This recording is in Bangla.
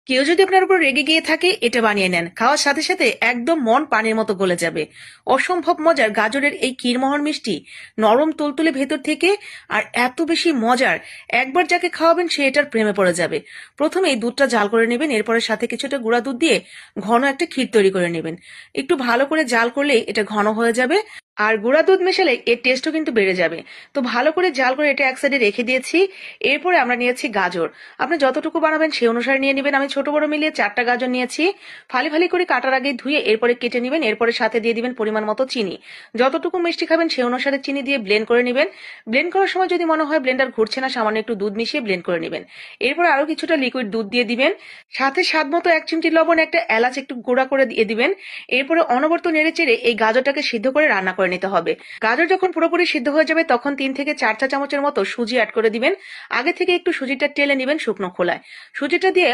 কেউ যদি আপনার উপর রেগে গিয়ে থাকে এটা বানিয়ে নেন, খাওয়ার সাথে সাথে একদম মন পানির মতো গলে যাবে। অসম্ভব মজার গাজরের এই ক্ষীরমোহন মিষ্টি, নরম তুলতুলে ভেতর থেকে, আর এত বেশি মজার, একবার যাকে খাওয়াবেন সে এটার প্রেমে পড়ে যাবে। প্রথমে এই দুধটা জাল করে নেবেন, এরপরে সাথে কিছুটা গুঁড়া দুধ দিয়ে ঘন একটা ক্ষীর তৈরি করে নেবেন। একটু ভালো করে জাল করলেই এটা ঘন হয়ে যাবে, আর গুঁড়া দুধ মেশালে এর টেস্টও কিন্তু বেড়ে যাবে। তো ভালো করে জাল করে এটা এক সাইডে রেখে দিয়েছি। এরপরে আমরা নিয়েছি গাজর। আপনি যতটুকু বানাবেন সেই অনুসারে নিয়ে নেবেন। আমি ছোট বড় মিলিয়ে 4টা গাজর নিয়েছি। ফালি ফালি করে কাটার আগে ধুয়ে এরপরে কেটে নেবেন। এরপরে সাথে দিয়ে দিবেন পরিমাণ মতো চিনি। যতটুকু মিষ্টি খাবেন সেই অনুসারে চিনি দিয়ে ব্লেন্ড করে নেবেন। ব্লেন্ড করার সময় যদি মনে হয় ব্লেন্ডার ঘুরছে না, সামান্য একটু দুধ মিশিয়ে ব্লেন্ড করে নেবেন। এরপর আরো কিছুটা লিকুইড দুধ দিয়ে দিবেন। সাথে স্বাদ মতো 1 চিমটি লবণ, একটা এলাচ একটু গুঁড়া করে দিয়ে দিবেন। এরপরে অনবরত নেড়ে চেড়ে এই গাজরটাকে সিদ্ধ করে রান্না করে নিতে হবে। গাজর যখন পুরোপুরি সিদ্ধ হয়ে যাবে তখন 3 থেকে 4 চা চামচের মতো সুজি অ্যাড করে দিবেন। আগে থেকে একটু সুজিটা টেলে নেবেন শুকনো খোলায়। সুজিটা দিয়ে